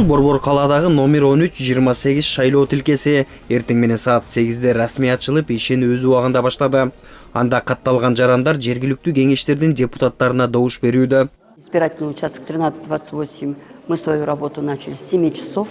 Бул Борбор калаадагы номер 13-28 шайлоо тилкеси эртең менен саат 8-де расмий ачылып, ишин өз убагында баштады. Анда катталган жарандар жергиликтүү кеңештердин депутаттарына добуш берүүдө. Избирательный участок 1328. Мы свою работу начали с 7 часов.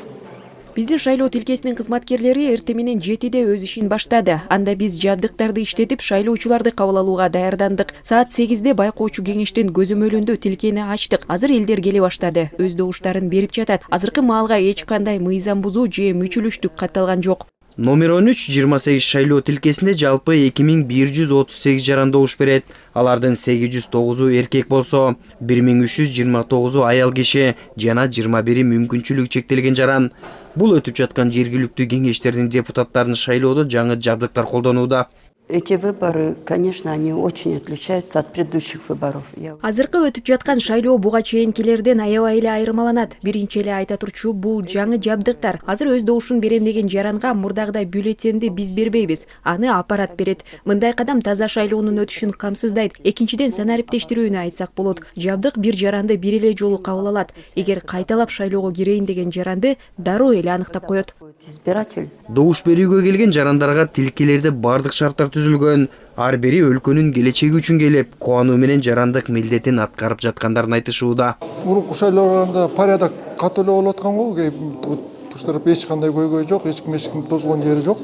Биздин шайлоо тилкесинин кызматкерлери эртең менен 7-де өз ишин баштады. Анда биз жабдыктарды иштетип, шайлоочуларды кабыл алууга даярдандык. Саат 8-де байкоочу кеңештин көзөмөлүндө тилкени ачтык. Азыр элдер келе баштады. Өз добуштарын берип жатат. Азыркы маалга эч кандай мыйзам бузуу же мүчүлүштүк катталган жок. Номер 13-28 шайлоо тилкесинде жалпы 2138 жаран добуш берет. Алардын 809-у эркек болсо, 1329-у аял киши жана 21-и мүмкүнчүлүгү чектелген жаран. Бул өтүп жаткан жергиликтүү кеңештердин депутаттарын шайлоодо жаңы жабдыктар колдонууда. Эти выборы, конечно, они очень отличаются от предыдущих выборов. Азыркы өтүп жаткан шайлоо буга чейинкилерден аябай эле айырмаланат. Биринчи эле айта турчу, бул жаңы жабдыктар. Азыр өз добушун берем деген жаранга мурдагыдай бюллетенди биз бербейбиз. Аны аппарат берет. Мындай кадам таза шайлоонун өтүшүн камсыздайт. Экинчиден санариптештирүүнү айтсак болот. Жабдык бир жаранды бир эле жолу кабыл алат. Эгер кайталап шайлоого кирейин деген жаранды дароо эле аныктап коет. Избиратель. Добуш берүүгө келген жарандарга тилкелерде бардык шарттар түзүлгөн. Ар бири өлкөнүн келечеги үчүн келип, кубануу менен жарандык милдетин аткарып жаткандарын айтышууда. Мурунку шайлоолордо порядок катуу эле болуп аткан го. Туштарып эч кандай көйгөй жок, эчким тозгон жери жок.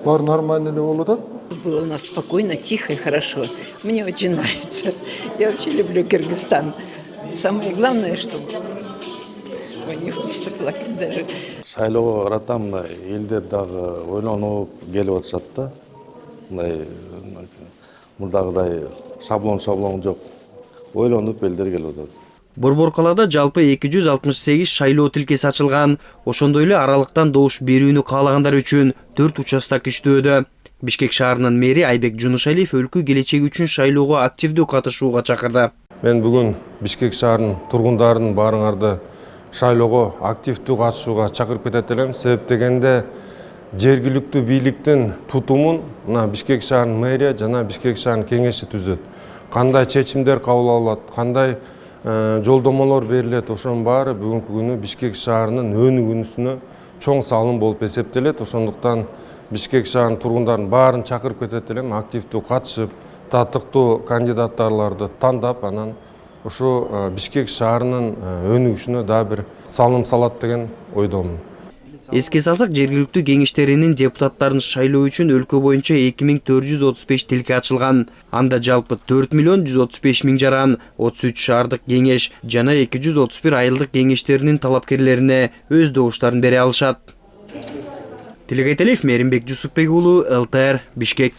Баары нормально эле болуп атат. Было у нас спокойно, тихо и хорошо. Мне очень нравится. Я вообще люблю Кыргызстан. Самое главное, что не хочется плакать даже. Шайлоо аратам элдер дагы ойлонуп келип атышат да. Мындай мурдагыдай шаблон жок. Ойлонуп элдер келип атат. Борбор калаада жалпы 268 шайлоо тилкеси ачылган. Ошондой эле аралыктан добуш берүүнү каалагандар үчүн 4 участок иштөөдө. Бишкек шаарынын мэри Айбек Жунушалиев өлкө келечеги үчүн шайлоого активдүү катышууга чакырды. Мен бүгүн Бишкек шаарынын тургундарын баарыңарды шайлоого активдүү катышууга чакырып кетет элем. Себеп дегенде жергиликтүү бийликтин тутумун мына Бишкек шаарынын мэрия жана Бишкек шаарынын кеңеши түзөт. Кандай чечимдер кабыл алынат, кандай жолдомолор берилет, ошонун баары бүгүнкү күнү Бишкек шаарынын өнүгүүсүнө чоң салым болуп эсептелет. Ошондуктан Бишкек шаарынын тургундарын баарын чакырып кетет элем, активдүү катышып, татыктуу кандидаттарларды тандап, анан ушу Бишкек шаарынын өнүгүшүнө дагы бир салым салат деген ойдомун. Эске салсак, жергиликтүү кеңештеринин депутаттарын шайлоо үчүн өлкө боюнча 2435 тилке ачылган. Анда жалпы 4.135.000 жаран, 33 шаардык кеңеш жана 231 айылдык кеңештеринин талапкерлерине өз добуштарын бере алышат. Тилек Айталиев, Мээринбек Жусупбек уулу, ЛТР, Бишкек.